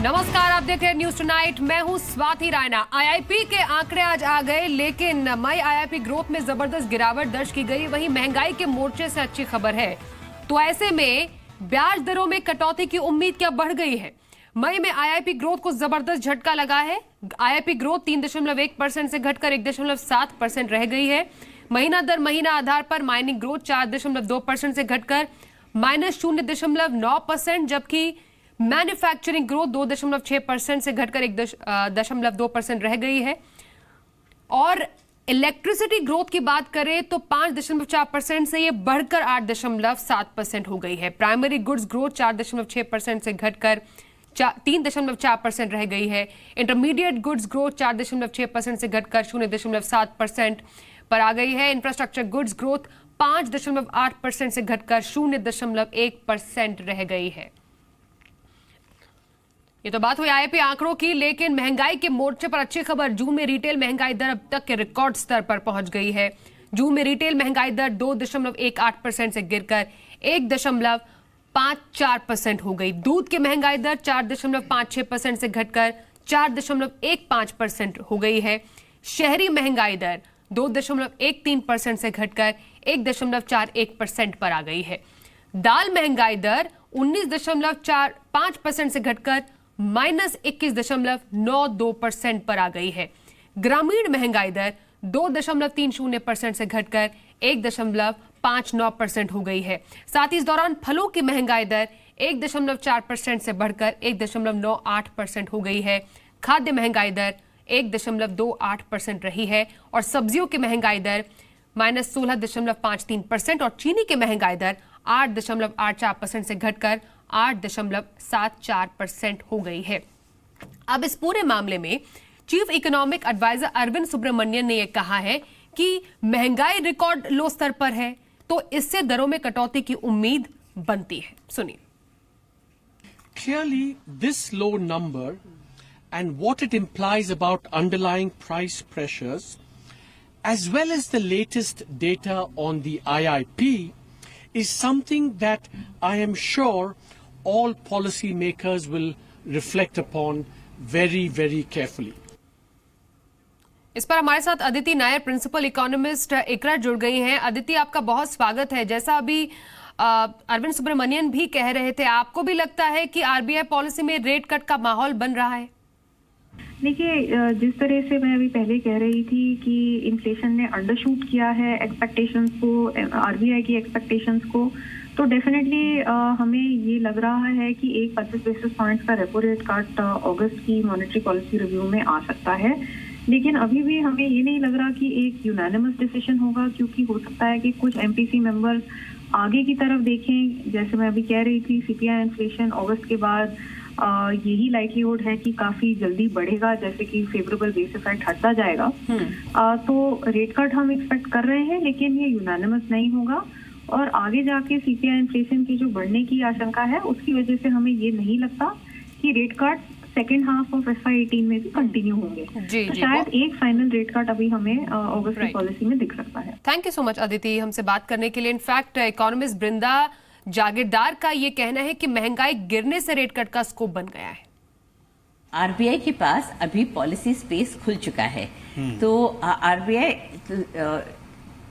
नमस्कार, आप देख रहे हैं न्यूज टुनाइट। मैं हूं स्वाति रायना। आईआईपी के आंकड़े आज आ गए, लेकिन मई आईआईपी ग्रोथ में जबरदस्त गिरावट दर्ज की गई। वहीं महंगाई के मोर्चे से अच्छी खबर है। तो ऐसे में ब्याज दरों में कटौती की उम्मीद क्या बढ़ गई है? मई में आईआईपी ग्रोथ को जबरदस्त झटका लगा है। आईआईपी ग्रोथ 3.1% से घटकर 1.7% रह गई है। महीना दर महीना आधार पर माइनिंग ग्रोथ 4.2% से घटकर -0.9%, जबकि मैन्युफैक्चरिंग ग्रोथ 2.6% से घटकर 1.2% रह गई है। और इलेक्ट्रिसिटी ग्रोथ की बात करें तो 5.4% से ये बढ़कर 8.7% हो गई है। प्राइमरी गुड्स ग्रोथ 4.6% से घटकर 3.4% रह गई है। इंटरमीडिएट गुड्स ग्रोथ 4.6% से घटकर 0.7% पर आ गई है। इंफ्रास्ट्रक्चर गुड्स ग्रोथ 5.8% से घटकर 0.1% रह गई है। ये तो बात हुई आईआईपी आंकड़ों की, लेकिन महंगाई के मोर्चे पर अच्छी खबर। जून में रिटेल महंगाई दर अब तक के रिकॉर्ड स्तर पर पहुंच गई है। जून में रिटेल महंगाई दर 2.18% से गिरकर 1.54% हो गई। दूध की महंगाई दर 4.56% से घटकर 4.15% हो गई है। शहरी महंगाई दर 2.13% से घटकर 1.41% पर आ गई है। दाल महंगाई दर 19.45% से घटकर -21.92% पर आ गई है। ग्रामीण महंगाई दर 2.30% से घटकर 1.59% हो गई है। साथ ही इस दौरान फलों की महंगाई दर 1.4% से बढ़कर 1.98% हो गई है। खाद्य महंगाई दर 1.28% रही है और सब्जियों की महंगाई दर -16.53% और चीनी की महंगाई दर 8.84% से घटकर 8.74% हो गई है। अब इस पूरे मामले में chief economic adviser Arvind Subramanian ने यह कहा है कि महंगाई रिकॉर्ड लो स्तर पर है, तो इससे दरों में कटौती की उम्मीद बनती है। सुनिए। Clearly, this low number and what it implies about underlying price pressures, as well as the latest data on the IIP, is something that I am sure all policymakers will reflect upon very, very carefully. इस पर हमारे साथ Aditi Nair, principal economist इकरा जुड़ गई हैं। अदिति, आपका बहुत स्वागत है। जैसा अभी अरविंद सुब्रमण्यन भी कह रहे थे, आपको भी लगता है कि आरबीआई पॉलिसी में रेट कट का माहौल बन रहा है? देखिए, जिस तरह से मैं अभी पहले कह रही थी कि इन्फ्लेशन ने अंडरशूट किया है एक्सपेक्टेशंस को, आरबीआई की एक्सपेक्टेशंस को, तो डेफिनेटली हमें ये लग रहा है कि एक 25 बेसिस पॉइंट्स का रेपो रेट कट अगस्त की मॉनेटरी पॉलिसी रिव्यू में आ सकता है। लेकिन अभी भी हमें ये नहीं लग रहा कि एक यूनानिमस डिसीजन होगा, क्योंकि हो सकता है कि कुछ एमपीसी मेंबर्स आगे की तरफ देखें। जैसे मैं अभी कह रही थी, सीपीआई इन्फ्लेशन अगस्त के बाद यही लाइक्लीहुड है कि काफी जल्दी बढ़ेगा, जैसे कि फेवरेबल बेस इफेक्ट हटता जाएगा। तो रेट कट हम एक्सपेक्ट कर रहे हैं, लेकिन ये यूनानिमस नहीं होगा और आगे जाके सीपीआई इन्फ्लेशन की जो बढ़ने की आशंका है, उसकी वजह से हमें ये नहीं लगता कि rate cut second half of FY18 में भी कंटिन्यू होंगे। तो शायद एक फाइनल रेट कट अभी हमें अगस्त की पॉलिसी में दिख सकता है। Thank you so much Aditi हमसे बात करने के लिए। इनफैक्ट इकोनॉमिस्ट बृंदा जागीरदार का ये कहना है कि महंगाई गिरने से रेट कट का स्कोप बन गया है। आरबीआई के पास अभी पॉलिसी स्पेस खुल चुका है, तो आरबीआई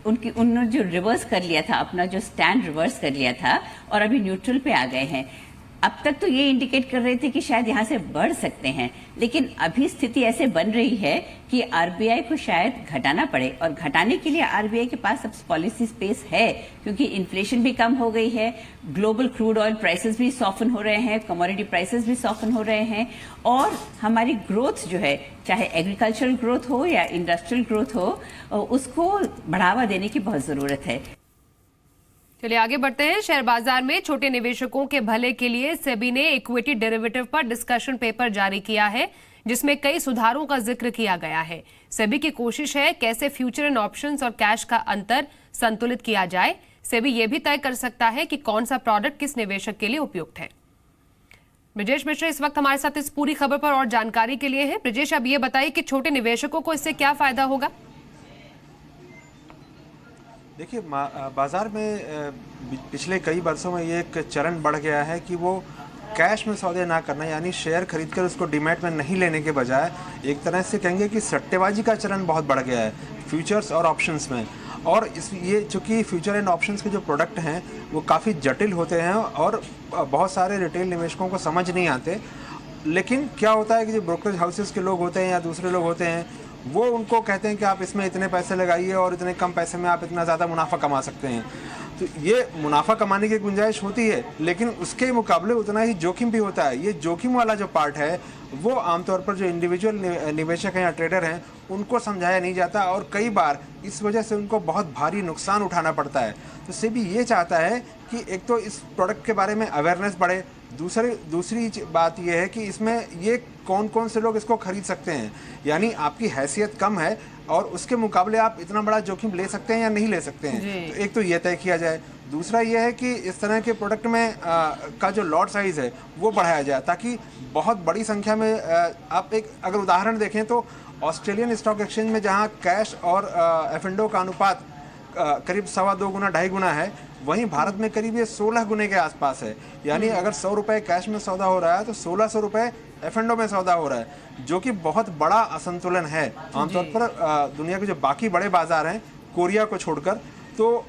उन्होंने जो रिवर्स कर लिया था, अपना जो स्टैंड रिवर्स कर लिया था और अभी न्यूट्रल पे आ गए हैं। अब तक तो ये इंडिकेट कर रहे थे कि शायद यहाँ से बढ़ सकते हैं, लेकिन अभी स्थिति ऐसे बन रही है कि आरबीआई को शायद घटाना पड़े, और घटाने के लिए आरबीआई के पास अब पॉलिसी स्पेस है, क्योंकि इन्फ्लेशन भी कम हो गई है, ग्लोबल क्रूड ऑयल प्राइसेस भी सॉफन हो रहे हैं, कमोडिटी प्राइसेस भी सॉफन हो रहे हैं, और हमारी ग्रोथ जो है, चाहे एग्रीकल्चरल ग्रोथ हो या इंडस्ट्रियल ग्रोथ हो, उसको बढ़ावा देने की बहुत जरूरत है। चलिए आगे बढ़ते हैं। शेयर बाजार में छोटे निवेशकों के भले के लिए सेबी ने इक्विटी डेरिवेटिव पर डिस्कशन पेपर जारी किया है, जिसमें कई सुधारों का जिक्र किया गया है। सेबी की कोशिश है कैसे फ्यूचर एंड ऑप्शंस और कैश का अंतर संतुलित किया जाए। सेबी यह भी तय कर सकता है कि कौन सा प्रोडक्ट किस निवेशक के लिए उपयुक्त है। ब्रजेश मिश्र इस वक्त हमारे साथ इस पूरी खबर पर और जानकारी के लिए है। ब्रजेश, अब ये बताइए कि छोटे निवेशकों को इससे क्या फायदा होगा? देखिए, बाजार में पिछले कई वर्षों में ये एक चरण बढ़ गया है कि वो कैश में सौदे ना करना, यानी शेयर खरीद कर उसको डीमैट में नहीं लेने के बजाय एक तरह से कहेंगे कि सट्टेबाजी का चलन बहुत बढ़ गया है फ्यूचर्स और ऑप्शंस में। और ये चूँकि फ्यूचर एंड ऑप्शंस के जो प्रोडक्ट हैं वो काफ़ी जटिल होते हैं और बहुत सारे रिटेल निवेशकों को समझ नहीं आते। लेकिन क्या होता है कि जो ब्रोकरेज हाउसेस के लोग होते हैं या दूसरे लोग होते हैं, वो उनको कहते हैं कि आप इसमें इतने पैसे लगाइए और इतने कम पैसे में आप इतना ज़्यादा मुनाफा कमा सकते हैं। तो ये मुनाफा कमाने की गुंजाइश होती है, लेकिन उसके मुकाबले उतना ही जोखिम भी होता है। ये जोखिम वाला जो पार्ट है वो आमतौर पर जो इंडिविजुअल निवेशक हैं या ट्रेडर हैं उनको समझाया नहीं जाता और कई बार इस वजह से उनको बहुत भारी नुकसान उठाना पड़ता है। तो सेबी ये चाहता है कि एक तो इस प्रोडक्ट के बारे में अवेयरनेस बढ़े, दूसरी बात यह है कि इसमें ये कौन कौन से लोग इसको खरीद सकते हैं, यानी आपकी हैसियत कम है और उसके मुकाबले आप इतना बड़ा जोखिम ले सकते हैं या नहीं ले सकते हैं। तो एक तो ये तय किया जाए। दूसरा ये है कि इस तरह के प्रोडक्ट में का जो लॉट साइज है वो बढ़ाया जाए ताकि बहुत बड़ी संख्या में आप एक अगर उदाहरण देखें तो ऑस्ट्रेलियन स्टॉक एक्सचेंज में जहां कैश और F&O का अनुपात करीब 2.25 गुना 2.5 गुना है, वहीं भारत में करीब ये 16 गुने के आसपास है। यानी अगर 100 रुपये कैश में सौदा हो रहा है तो 1600 रुपये F&O में सौदा हो रहा है, जो कि बहुत बड़ा असंतुलन है। आमतौर पर दुनिया के जो बाकी बड़े बाजार हैं कोरिया को छोड़कर, तो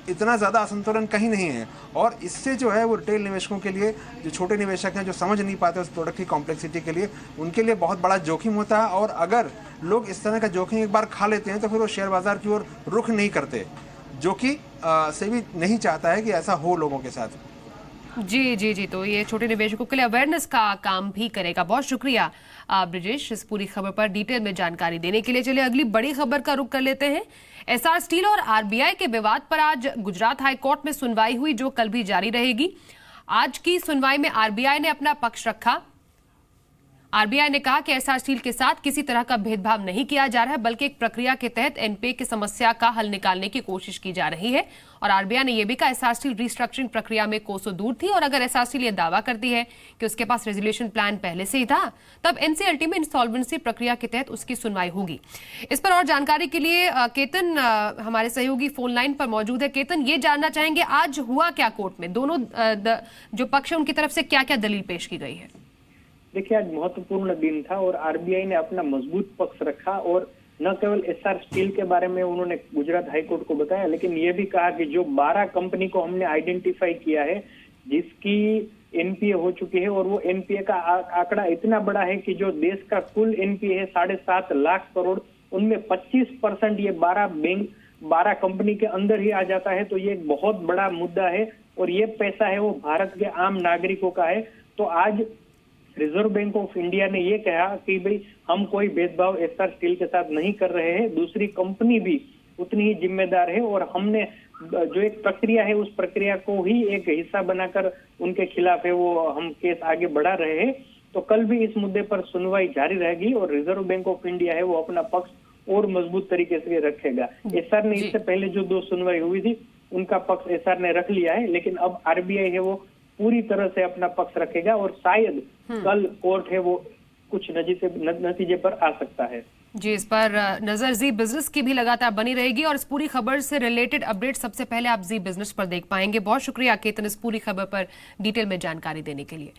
इतना ज़्यादा असंतुलन कहीं नहीं है। और इससे जो है वो रिटेल निवेशकों के लिए, जो छोटे निवेशक हैं जो समझ नहीं पाते उस प्रोडक्ट की कॉम्प्लेक्सिटी के लिए, उनके लिए बहुत बड़ा जोखिम होता है। और अगर लोग इस तरह का जोखिम एक बार खा लेते हैं तो फिर वो शेयर बाजार की ओर रुख नहीं करते, जो कि सेबी नहीं चाहता है कि ऐसा हो लोगों के साथ। जी जी जी, तो ये छोटे निवेशकों के लिए अवेयरनेस का काम भी करेगा। बहुत शुक्रिया ब्रिजेश इस पूरी खबर पर डिटेल में जानकारी देने के लिए। चलिए अगली बड़ी खबर का रुख कर लेते हैं। एसआर स्टील और आरबीआई के विवाद पर आज गुजरात हाई कोर्ट में सुनवाई हुई, जो कल भी जारी रहेगी। आज की सुनवाई में आरबीआई ने अपना पक्ष रखा। आरबीआई ने कहा कि एसआर स्टील के साथ किसी तरह का भेदभाव नहीं किया जा रहा है, बल्कि एक प्रक्रिया के तहत एनपीए की समस्या का हल निकालने की कोशिश की जा रही है। और आरबीआई ने यह भी कहा एसआर स्टील रिस्ट्रक्चरिंग प्रक्रिया में कोसों दूर थी, और अगर एसआर स्टील यह दावा करती है कि उसके पास रेजोल्यूशन प्लान पहले से ही था, तब एनसीएलटी में इंसॉल्वेंसी प्रक्रिया के तहत उसकी सुनवाई होगी। इस पर और जानकारी के लिए केतन हमारे सहयोगी फोन लाइन पर मौजूद है। केतन, ये जानना चाहेंगे आज हुआ क्या कोर्ट में, दोनों जो पक्ष है उनकी तरफ से क्या क्या दलील पेश की गई है? देखिए, आज महत्वपूर्ण दिन था और आरबीआई ने अपना मजबूत पक्ष रखा और न केवल एसआर स्टील के बारे में उन्होंने गुजरात हाईकोर्ट को बताया, लेकिन ये भी कहा कि जो 12 कंपनी को हमने आइडेंटिफाई किया है जिसकी एनपीए हो चुकी है, और वो एनपीए का आंकड़ा इतना बड़ा है कि जो देश का कुल एनपीए है 7.5 लाख करोड़, उनमें 25% ये 12 कंपनी के अंदर ही आ जाता है। तो ये एक बहुत बड़ा मुद्दा है और ये पैसा है वो भारत के आम नागरिकों का है। तो आज रिजर्व बैंक ऑफ इंडिया ने ये कहा कि भाई हम कोई भेदभाव एसआर स्टील के साथ नहीं कर रहे हैं, दूसरी कंपनी भी उतनी ही जिम्मेदार है और हमने जो एक प्रक्रिया है उस प्रक्रिया को ही एक हिस्सा बनाकर उनके खिलाफ है वो हम केस आगे बढ़ा रहे हैं। तो कल भी इस मुद्दे पर सुनवाई जारी रहेगी और रिजर्व बैंक ऑफ इंडिया है वो अपना पक्ष और मजबूत तरीके से रखेगा। एसआर ने इससे पहले जो 2 सुनवाई हुई थी उनका पक्ष एसआर ने रख लिया है, लेकिन अब आरबीआई है वो पूरी तरह से अपना पक्ष रखेगा और शायद कल कोर्ट है वो कुछ नतीजे पर आ सकता है। जी, इस पर नजर जी बिजनेस की भी लगातार बनी रहेगी और इस पूरी खबर से रिलेटेड अपडेट सबसे पहले आप जी बिजनेस पर देख पाएंगे। बहुत शुक्रिया केतन इस पूरी खबर पर डिटेल में जानकारी देने के लिए।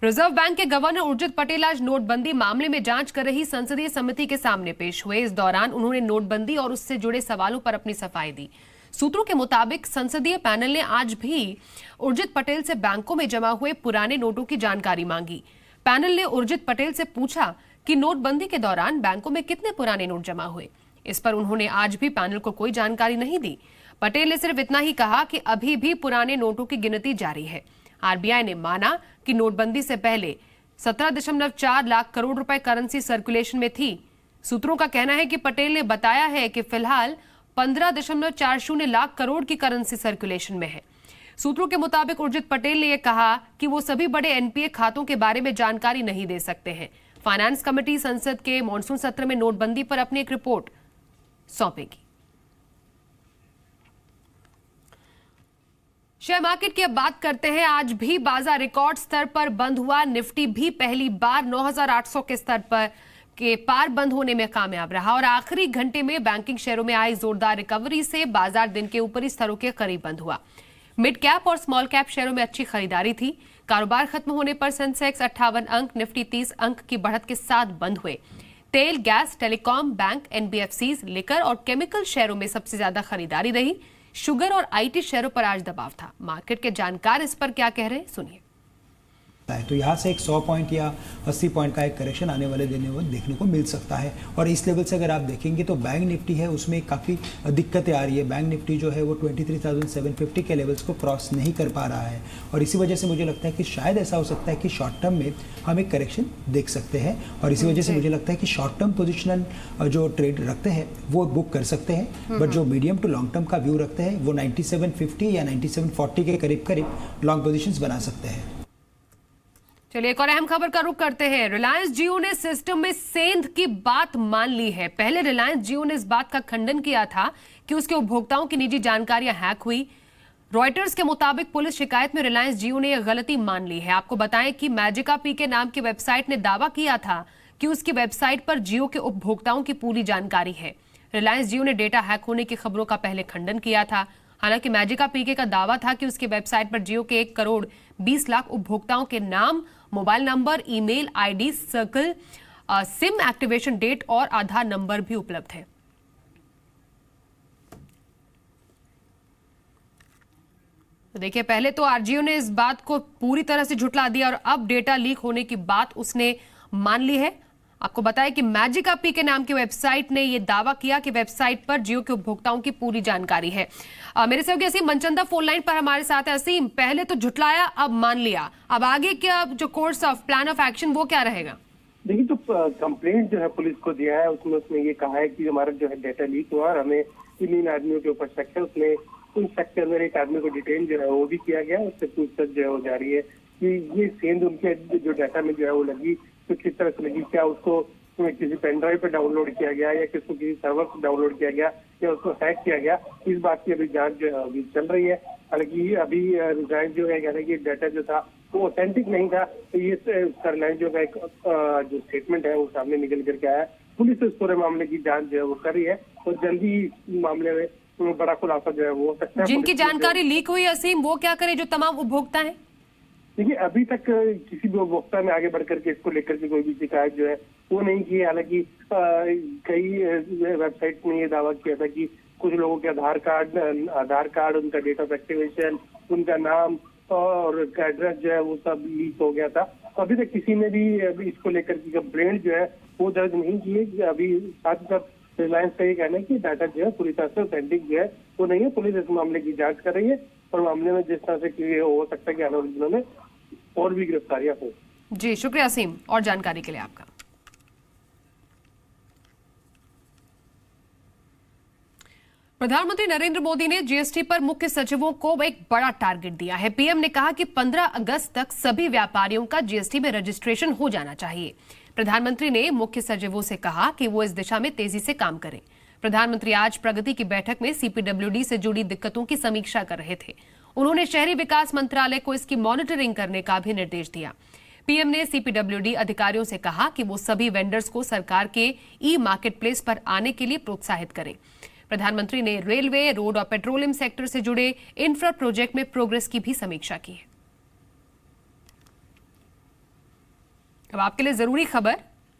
रिजर्व बैंक के गवर्नर उर्जित पटेल आज नोटबंदी मामले में जांच कर रही संसदीय समिति के सामने पेश हुए। इस दौरान उन्होंने नोटबंदी और उससे जुड़े सवालों पर अपनी सफाई दी। सूत्रों के मुताबिक संसदीय पैनल ने आज भी उर्जित पटेल से बैंकों में जमा हुए पुराने नोटों की जानकारी मांगी। पैनल ने उर्जित पटेल से पूछा कि नोटबंदी के दौरान बैंकों में कितने पुराने नोट जमा हुए। इस पर उन्होंने आज भी पैनल को कोई जानकारी नहीं दी। पटेल ने सिर्फ इतना ही कहा कि अभी भी पुराने नोटों की गिनती जारी है। आरबीआई ने माना कि नोटबंदी से पहले 17.4 लाख करोड़ रुपए करेंसी सर्कुलेशन में थी। सूत्रों का कहना है कि पटेल ने बताया है कि फिलहाल 15.40 लाख करोड़ की करेंसी सर्कुलेशन में है। सूत्रों के मुताबिक उर्जित पटेल ने यह कहा कि वो सभी बड़े एनपीए खातों के बारे में जानकारी नहीं दे सकते हैं। फाइनेंस कमेटी संसद के मॉनसून सत्र में नोटबंदी पर अपनी एक रिपोर्ट सौंपेगी। शेयर मार्केट की अब बात करते हैं। आज भी बाजार रिकॉर्ड स्तर पर बंद हुआ। निफ्टी भी पहली बार 9,800 के स्तर पर के पार बंद होने में कामयाब रहा और आखिरी घंटे में बैंकिंग शेयरों में आई जोरदार रिकवरी से बाजार दिन के ऊपरी स्तरों के करीब बंद हुआ। मिड कैप और स्मॉल कैप शेयरों में अच्छी खरीदारी थी। कारोबार खत्म होने पर सेंसेक्स 58 अंक, निफ्टी 30 अंक की बढ़त के साथ बंद हुए। तेल, gas, telecom, bank, NBFCs, liquor और केमिकल शेयरों में सबसे ज्यादा खरीदारी रही। शुगर और आईटी शेयरों पर आज दबाव था। मार्केट के जानकार इस पर क्या कह रहे हैं, सुनिए। तो यहाँ से एक 100 पॉइंट या 80 पॉइंट का एक करेक्शन आने वाले दिन में देखने को मिल सकता है। और इस लेवल से अगर आप देखेंगे तो बैंक निफ्टी है उसमें काफ़ी दिक्कतें आ रही है। बैंक निफ्टी जो है वो 23,750 के लेवल्स को क्रॉस नहीं कर पा रहा है और इसी वजह से मुझे लगता है कि शायद ऐसा हो सकता है कि शॉर्ट टर्म में हम एक करेक्शन देख सकते हैं और इसी वजह से मुझे लगता है कि शॉर्ट टर्म पोजिशनल जो ट्रेड रखते हैं वो बुक कर सकते हैं, बट जो मीडियम टू लॉन्ग टर्म का व्यू रखते हैं वो 9750 या 9740 के करीब करीब लॉन्ग पोजिशंस बना सकते हैं। चलिए एक और अहम खबर का रुख करते हैं। रिलायंस जियो ने सिस्टम में सेंध की बात मान ली है। पहले रिलायंस जियो ने इस बात का खंडन किया था कि उसके उपभोक्ताओं की निजी जानकारियां हैक हुई। रॉयटर्स के मुताबिक पुलिस शिकायत में रिलायंस जियो ने यह गलती मान ली है। आपको बताएं कि मैजिका पी के नाम की वेबसाइट ने दावा किया था कि उसकी वेबसाइट पर जियो के उपभोक्ताओं की पूरी जानकारी है। रिलायंस जियो ने डेटा हैक होने की खबरों का पहले खंडन किया था। हालांकि मैजिका पीके का दावा था कि उसकी वेबसाइट पर जियो के 1 करोड़ 20 लाख उपभोक्ताओं के नाम, mobile number, email ID, circle, SIM activation date और आधार नंबर भी उपलब्ध है। तो देखिए, पहले तो आरजीओ ने इस बात को पूरी तरह से झुठला दिया और अब डेटा लीक होने की बात उसने मान ली है। आपको बताया कि मैजिका पी के नाम की वेबसाइट ने यह दावा किया कि वेबसाइट पर जियो के उपभोक्ताओं की पूरी जानकारी है। मेरे सहयोगी असीम मनचंदा फोन लाइन पर हमारे साथ है। असीम, पहले तो झुठलाया, अब मान लिया, अब आगे क्या जो course of plan of action वो क्या रहेगा? देखिए, तो कंप्लेंट जो है पुलिस को दिया है उसमें उसने ये कहा है कि हमारा जो है डेटा लीक हुआ और हमें इन आदमियों के ऊपर शक है। उसने उन सेक्टर में एक आदमी को डिटेन जो है वो भी किया गया, उससे पूछताछ जो है वो जारी है कि ये सेंध उनके जो डाटा में जो है वो लगी तो किस तरह से लगी, क्या उसको किसी पेन ड्राइव पे डाउनलोड किया गया या किसको किसी सर्वर पर डाउनलोड किया गया या उसको हैक किया गया, इस बात की अभी जांच जो है अभी चल रही है। हालांकि अभी रिलायंस जो है कह रहे हैं कि डाटा जो था वो ऑथेंटिक नहीं था, तो ये रिलायंस जो का एक जो स्टेटमेंट है वो सामने निकल करके आया। पुलिस इस पूरे मामले की जांच जो है वो कर रही है और जल्दी इस मामले में बड़ा खुलासा जो है वो हो सकता है। जिनकी जानकारी लीक हुई असीम, वो क्या करे जो तमाम उपभोक्ता हैं? देखिए, अभी तक किसी भी उपभोक्ता ने आगे बढ़कर के इसको लेकर के कोई भी शिकायत जो है वो नहीं की है। हालांकि कई वेबसाइट ने ये दावा किया था कि कुछ लोगों के आधार कार्ड, उनका डेट ऑफ एक्टिवेशन, उनका नाम और एड्रेस जो है वो सब लीक हो गया था। तो अभी तक किसी ने भी इसको लेकर की कंप्लेंट जो है वो दर्ज नहीं की है। अभी साथ ही साथ रिलायंस का ये कहना है कि डाटा जो है पूरी तरह से ऑथेंटिक जो है वो नहीं है। पुलिस इस मामले की जांच कर रही है और मामले में जिस तरह से हो सकता है कि आने वाले दिनों में और भी गिरफ्तारियां हो। जी, शुक्रिया असीम और जानकारी के लिए आपका। प्रधानमंत्री नरेंद्र मोदी ने जीएसटी पर मुख्य सचिवों को एक बड़ा टारगेट दिया है। पीएम ने कहा कि 15 अगस्त तक सभी व्यापारियों का जीएसटी में रजिस्ट्रेशन हो जाना चाहिए। प्रधानमंत्री ने मुख्य सचिवों से कहा कि वो इस दिशा में तेजी से काम करें। प्रधानमंत्री आज प्रगति की बैठक में सीपीडब्ल्यूडी से जुड़ी दिक्कतों की समीक्षा कर रहे थे। उन्होंने शहरी विकास मंत्रालय को इसकी मॉनिटरिंग करने का भी निर्देश दिया। पीएम ने सीपीडब्ल्यूडी अधिकारियों से कहा कि वो सभी वेंडर्स को सरकार के ई मार्केटप्लेस पर आने के लिए प्रोत्साहित करें। प्रधानमंत्री ने रेलवे, रोड और पेट्रोलियम सेक्टर से जुड़े इंफ्रा प्रोजेक्ट में प्रोग्रेस की भी समीक्षा की है। अब आपके लिए जरूरी खबर,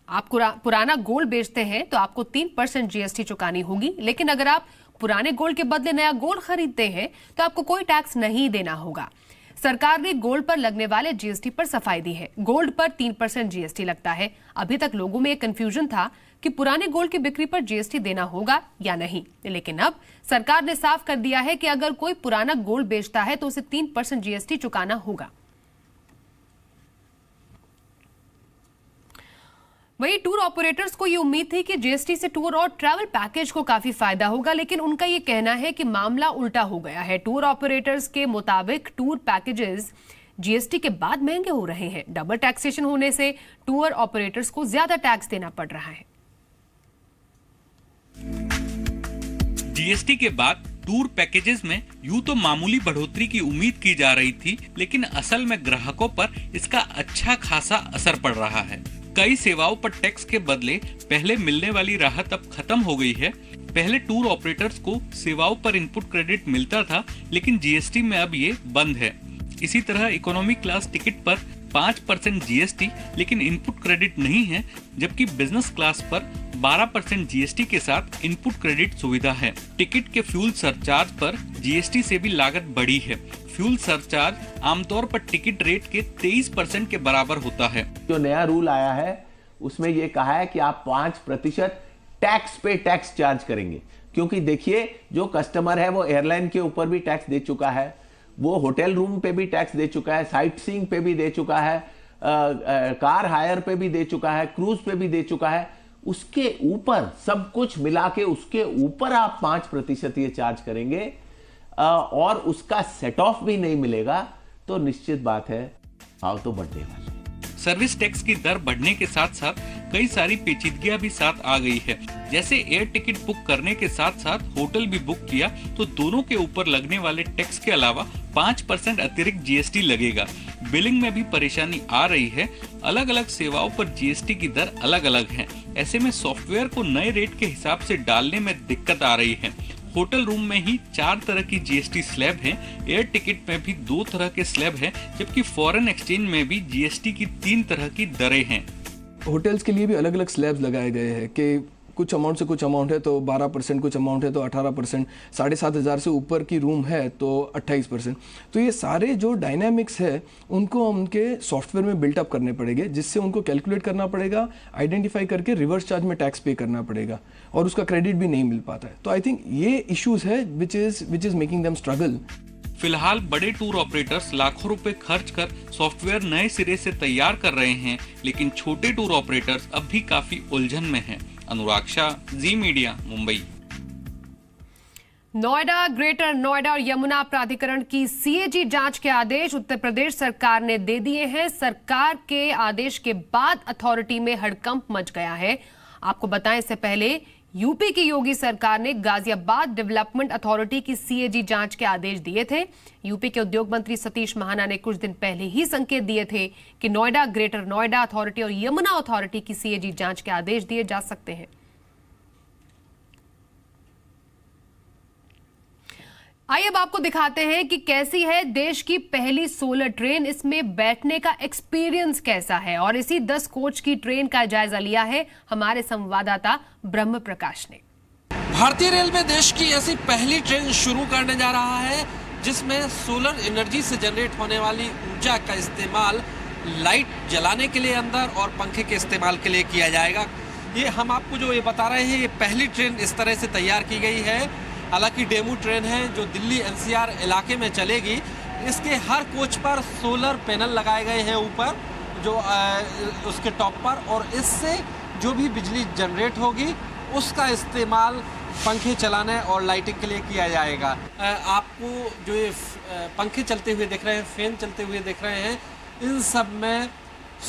आप पुराना गोल्ड बेचते हैं तो आपको 3% जीएसटी चुकानी होगी, लेकिन अगर आप पुराने गोल्ड के बदले नया गोल्ड खरीदते हैं तो आपको कोई टैक्स नहीं देना होगा। सरकार ने गोल्ड पर लगने वाले जीएसटी पर सफाई दी है। गोल्ड पर 3% जीएसटी लगता है। अभी तक लोगों में एक कंफ्यूजन था कि पुराने गोल्ड की बिक्री पर जीएसटी देना होगा या नहीं, लेकिन अब सरकार ने साफ कर दिया है कि अगर कोई पुराना गोल्ड बेचता है तो उसे 3% जीएसटी चुकाना होगा। वहीं टूर ऑपरेटर्स को ये उम्मीद थी कि जीएसटी से टूर और ट्रैवल पैकेज को काफी फायदा होगा, लेकिन उनका ये कहना है कि मामला उल्टा हो गया है। टूर ऑपरेटर्स के मुताबिक टूर पैकेजेस जीएसटी के बाद महंगे हो रहे हैं। डबल टैक्सेशन होने से टूर ऑपरेटर्स को ज्यादा टैक्स देना पड़ रहा है। जीएसटी के बाद टूर पैकेजेस में यूं तो मामूली बढ़ोतरी की उम्मीद की जा रही थी, लेकिन असल में ग्राहकों पर इसका अच्छा खासा असर पड़ रहा है। कई सेवाओं पर टैक्स के बदले पहले मिलने वाली राहत अब खत्म हो गई है। पहले टूर ऑपरेटर्स को सेवाओं पर इनपुट क्रेडिट मिलता था, लेकिन जीएसटी में अब ये बंद है। इसी तरह इकोनॉमी क्लास टिकट पर 5% जीएसटी लेकिन इनपुट क्रेडिट नहीं है, जबकि बिजनेस क्लास पर 12% जीएसटी के साथ इनपुट क्रेडिट सुविधा है। टिकट के फ्यूल सरचार्ज पर जीएसटी से भी लागत बढ़ी है। फ्यूल सरचार्ज आमतौर पर टिकट रेट के 23% के बराबर होता है। जो नया रूल आया है उसमें ये कहा है कि आप 5% टैक्स पे टैक्स चार्ज करेंगे, क्योंकि देखिए जो कस्टमर है वो एयरलाइन के ऊपर भी टैक्स दे चुका है, वो होटल रूम पे भी टैक्स दे चुका है, साइट सीइंग पे भी दे चुका है, कार हायर पे भी दे चुका है, क्रूज पे भी दे चुका है। उसके ऊपर सब कुछ मिला के उसके ऊपर आप 5% ये चार्ज करेंगे और उसका सेट ऑफ भी नहीं मिलेगा, तो निश्चित बात है भाव तो बढ़ने वाले। सर्विस टैक्स की दर बढ़ने के साथ साथ कई सारी पेचीदगियां भी साथ आ गई है। जैसे एयर टिकट बुक करने के साथ साथ होटल भी बुक किया तो दोनों के ऊपर लगने वाले टैक्स के अलावा 5% अतिरिक्त जीएसटी लगेगा। बिलिंग में भी परेशानी आ रही है। अलग अलग सेवाओं पर जीएसटी की दर अलग अलग है। ऐसे में सॉफ्टवेयर को नए रेट के हिसाब से डालने में दिक्कत आ रही है। होटल रूम में ही 4 तरह की जीएसटी स्लैब है, एयर टिकट में भी 2 तरह के स्लैब है, जबकि फॉरेन एक्सचेंज में भी जीएसटी की 3 तरह की दरें हैं। होटल्स के लिए भी अलग अलग स्लैब्स लगाए गए हैं कि कुछ अमाउंट से कुछ अमाउंट है तो 12%, कुछ अमाउंट है तो 18%, 7,500 से ऊपर की रूम है तो 28%। तो ये सारे जो डायनामिक्स है उनको उनके सॉफ्टवेयर में बिल्टअप करने पड़ेंगे, जिससे उनको कैलकुलेट करना पड़ेगा, आइडेंटिफाई करके रिवर्स चार्ज में टैक्स पे करना पड़ेगा और उसका क्रेडिट भी नहीं मिल पाता है। तो आई थिंक ये इश्यूज है which is making them struggle. फिलहाल बड़े टूर ऑपरेटर्स लाखों रुपए खर्च कर सॉफ्टवेयर नए सिरे से तैयार कर रहे हैं, लेकिन छोटे टूर ऑपरेटर्स अब भी काफी उलझन में हैं। अनुराग शाह, जी मीडिया, मुंबई। नोएडा, ग्रेटर नोएडा और यमुना प्राधिकरण की सीएजी जांच के आदेश उत्तर प्रदेश सरकार ने दे दिए हैं। सरकार के आदेश के बाद अथॉरिटी में हड़कंप मच गया है। आपको बताएं, इससे पहले यूपी की योगी सरकार ने गाजियाबाद डेवलपमेंट अथॉरिटी की सीएजी जांच के आदेश दिए थे। यूपी के उद्योग मंत्री सतीश महाना ने कुछ दिन पहले ही संकेत दिए थे कि नोएडा, ग्रेटर नोएडा अथॉरिटी और यमुना अथॉरिटी की सीएजी जांच के आदेश दिए जा सकते हैं। आइए अब आपको दिखाते हैं कि कैसी है देश की पहली सोलर ट्रेन, इसमें बैठने का एक्सपीरियंस कैसा है। और इसी 10 कोच की ट्रेन का जायजा लिया है हमारे संवाददाता ब्रह्म प्रकाश ने। भारतीय रेलवे देश की ऐसी पहली ट्रेन शुरू करने जा रहा है जिसमें सोलर एनर्जी से जनरेट होने वाली ऊर्जा का इस्तेमाल लाइट जलाने के लिए अंदर और पंखे के इस्तेमाल के लिए किया जाएगा। ये हम आपको जो ये बता रहे हैं, ये पहली ट्रेन इस तरह से तैयार की गई है। हालांकि डेमो ट्रेन है जो दिल्ली एनसीआर इलाके में चलेगी। इसके हर कोच पर सोलर पैनल लगाए गए हैं ऊपर जो उसके टॉप पर, और इससे जो भी बिजली जनरेट होगी उसका इस्तेमाल पंखे चलाने और लाइटिंग के लिए किया जाएगा। आपको जो ये पंखे चलते हुए दिख रहे हैं, फैन चलते हुए दिख रहे हैं, इन सब में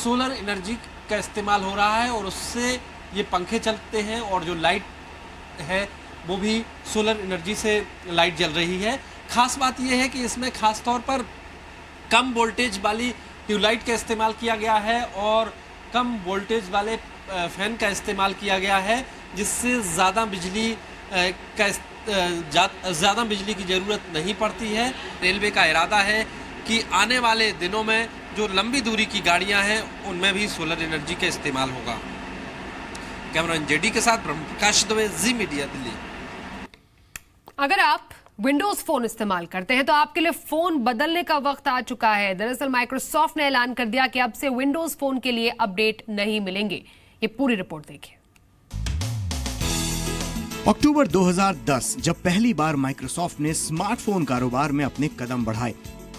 सोलर एनर्जी का इस्तेमाल हो रहा है और उससे ये पंखे चलते हैं और जो लाइट है वो भी सोलर एनर्जी से लाइट जल रही है। खास बात यह है कि इसमें खास तौर पर कम वोल्टेज वाली ट्यूबलाइट का इस्तेमाल किया गया है और कम वोल्टेज वाले फैन का इस्तेमाल किया गया है, जिससे ज़्यादा बिजली की ज़रूरत नहीं पड़ती है। रेलवे का इरादा है कि आने वाले दिनों में जो लंबी दूरी की गाड़ियां हैं उनमें भी सोलर एनर्जी का इस्तेमाल होगा। कैमरामैन जेडी के साथ ब्रह्म प्रकाश दुबे, जी मीडिया, दिल्ली। अगर आप विंडोज फोन इस्तेमाल करते हैं तो आपके लिए फोन बदलने का वक्त आ चुका है। दरअसल माइक्रोसॉफ्ट ने ऐलान कर दिया कि अब से विंडोज फोन के लिए अपडेट नहीं मिलेंगे। ये पूरी रिपोर्ट देखिए। अक्टूबर 2010 जब पहली बार माइक्रोसॉफ्ट ने स्मार्टफोन कारोबार में अपने कदम बढ़ाए,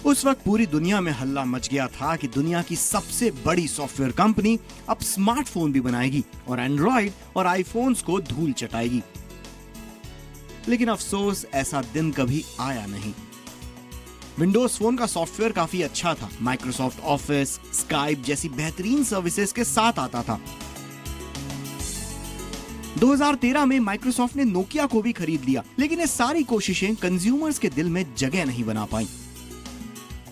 उस वक्त पूरी दुनिया में हल्ला मच गया था कि दुनिया की सबसे बड़ी सॉफ्टवेयर कंपनी अब स्मार्टफोन भी बनाएगी और एंड्रॉइड और आईफोन्स को धूल चटाएगी। लेकिन अफसोस ऐसा दिन कभी आया नहीं। विंडोज फोन का सॉफ्टवेयर काफी अच्छा था, माइक्रोसॉफ्ट ऑफिस, स्काइप जैसी बेहतरीन सर्विसेज के साथ आता था। 2013 में माइक्रोसॉफ्ट ने नोकिया को भी खरीद लिया, लेकिन ये सारी कोशिशें कंज्यूमर्स के दिल में जगह नहीं बना पाई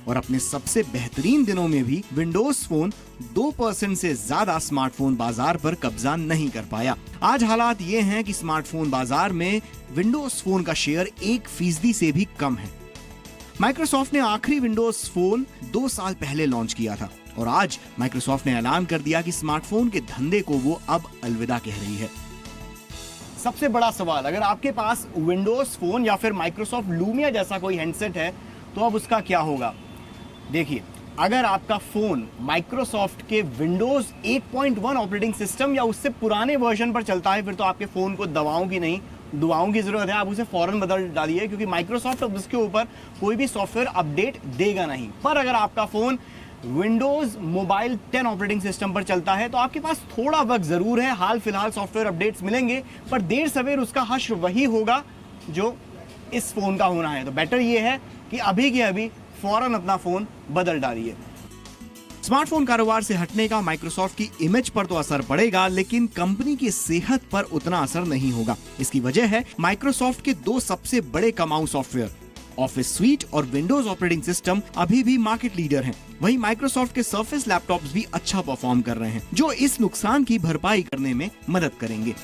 और अपने सबसे बेहतरीन दिनों में भी विंडोज फोन 2% से ज्यादा स्मार्टफोन बाजार पर कब्जा नहीं कर पाया। आज हालात ये हैं कि स्मार्टफोन बाजार में विंडोज फोन का शेयर 1% से भी कम है। माइक्रोसॉफ्ट ने आखिरी विंडोज फोन 2 साल पहले लॉन्च किया था और आज माइक्रोसॉफ्ट ने ऐलान कर दिया कि स्मार्टफोन के धंधे को वो अब अलविदा कह रही है। सबसे बड़ा सवाल, अगर आपके पास विंडोज फोन या फिर माइक्रोसॉफ्ट लूमिया जैसा कोई हैंडसेट है तो अब उसका क्या होगा। देखिए, अगर आपका फोन माइक्रोसॉफ्ट के विंडोज 8.1 ऑपरेटिंग सिस्टम या उससे पुराने वर्जन पर चलता है, फिर तो आपके फोन को दवाओं की नहीं दुआओं की जरूरत है, आप उसे फौरन बदल डालिए, क्योंकि माइक्रोसॉफ्ट अब उसके ऊपर कोई भी सॉफ्टवेयर अपडेट देगा नहीं। पर अगर आपका phone Windows mobile 10 operating system पर चलता है तो आपके पास थोड़ा वक्त जरूर है, हाल फिलहाल सॉफ्टवेयर अपडेट्स मिलेंगे, पर देर सवेर उसका हश्र वही होगा जो इस फोन का होना है। तो बेटर ये है कि अभी के अभी फौरन अपना फोन बदल डालिए। स्मार्टफोन कारोबार से हटने का माइक्रोसॉफ्ट की इमेज पर तो असर पड़ेगा, लेकिन कंपनी की सेहत पर उतना असर नहीं होगा। इसकी वजह है माइक्रोसॉफ्ट के 2 सबसे बड़े कमाऊ सॉफ्टवेयर ऑफिस स्वीट और विंडोज ऑपरेटिंग सिस्टम अभी भी मार्केट लीडर हैं। वहीं माइक्रोसॉफ्ट के सर्फेस लैपटॉप्स भी अच्छा परफॉर्म कर रहे हैं, जो इस नुकसान की भरपाई करने में मदद करेंगे।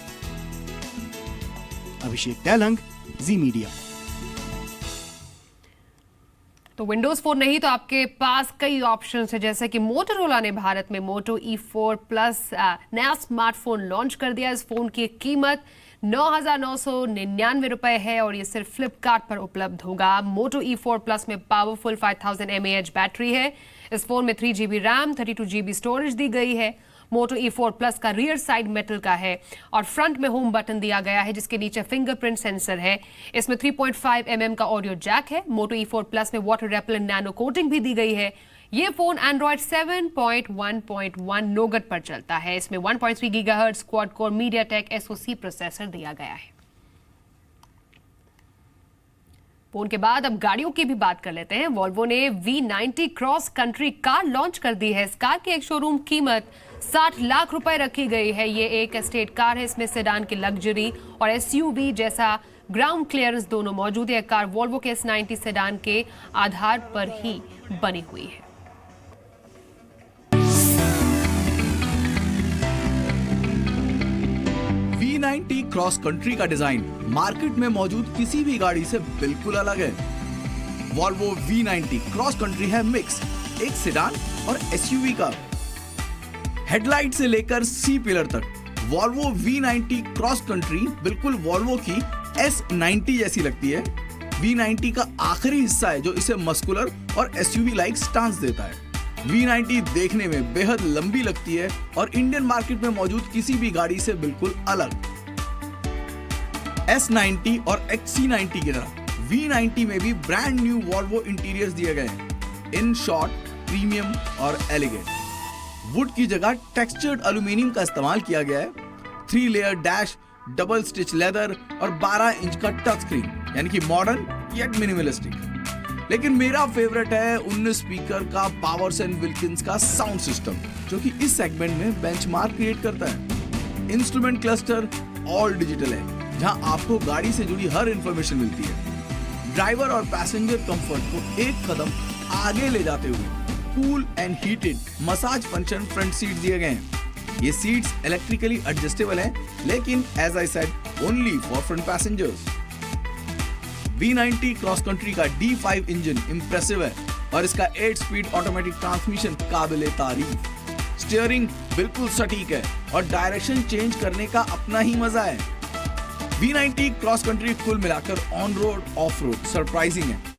अभिषेक तेलंग, जी मीडिया। तो विंडोज फोन नहीं तो आपके पास कई ऑप्शंस है, जैसे कि मोटोरोला ने भारत में मोटो E4 प्लस नया स्मार्टफोन लॉन्च कर दिया। इस फोन की कीमत 9,999 रुपए है और ये सिर्फ फ्लिपकार्ट पर उपलब्ध होगा। मोटो E4 प्लस में पावरफुल 5000 mAh बैटरी है। इस फोन में 3GB रैम 32GB स्टोरेज दी गई है। मोटो E4 प्लस का रियर साइड मेटल का है और फ्रंट में होम बटन दिया गया है, जिसके नीचे फिंगरप्रिंट सेंसर है। इसमें 3.5 mm का ऑडियो जैक है। मोटो E4 प्लस में वाटर रेपेलेंट नैनो कोटिंग भी दी गई है। ये फोन एंड्रॉइड 7.1.1 नोगट पर चलता है। इसमें 1.3 GHz quad core MediaTek SoC processor दिया गया है। फोन के बाद अब गाड़ियों की भी बात कर लेते हैं। वॉल्वो ने V90 cross country car launch कर दी है। इस कार की एक शोरूम कीमत 60 लाख रुपए रखी गई है। ये एक एस्टेट कार है। इसमें सेडान की लग्जरी और SUV जैसा ग्राउंड क्लियरेंस दोनों मौजूद है। कार वॉल्वो के S90 सेडान के आधार पर ही बनी हुई है। V90 क्रॉस कंट्री का डिजाइन मार्केट में मौजूद किसी भी गाड़ी से बिल्कुल अलग है। वॉल्वो V90 क्रॉस कंट्री है मिक्स, एक सेडान और SUV कार। हेडलाइट से लेकर सी पिलर तक वॉल्वो V90 क्रॉस कंट्री बिल्कुल वॉल्वो की S90 जैसी लगती है। V90 का आखिरी हिस्सा है जो इसे मस्कुलर और SUV लाइक स्टांस देता है। V90 देखने में बेहद लंबी लगती है और इंडियन मार्केट में मौजूद किसी भी गाड़ी से बिल्कुल अलग। S90 और XC90 की तरह V90 में भी ब्रांड न्यू वॉल्वो इंटीरियर्स दिए गए हैं। इन शॉर्ट, प्रीमियम और एलिगेंट। वुड की जगह टेक्सचर्ड एल्यूमिनियम का इस्तेमाल किया गया है। 3 layer dash, double stitch leather और 12 इंच का टच स्क्रीन, यानी कि मॉडर्न येट मिनिमलिस्टिक। लेकिन मेरा फेवरेट है 19 स्पीकर का पावर्स एंड विल्किंस का साउंड सिस्टम, जो कि इस सेगमेंट में बेंचमार्क क्रिएट करता है। इंस्ट्रूमेंट क्लस्टर ऑल डिजिटल है, जहां आपको गाड़ी से जुड़ी हर इंफॉर्मेशन मिलती है। ड्राइवर और पैसेंजर कंफर्ट को एक कदम आगे ले जाते हुए cool and heated massage function front seat दिए गए हैं। ये सीट्स इलेक्ट्रिकली एडजस्टेबल हैं, लेकिन as I said only for front passengers. V90 cross country का D5 इंजन इंप्रेसिव है और इसका 8 स्पीड ऑटोमेटिक ट्रांसमिशन काबिले तारीफ। स्टीयरिंग बिल्कुल सटीक है और डायरेक्शन चेंज करने का अपना ही मजा है। V90 क्रॉस कंट्री कुल मिलाकर on road of road surprising है।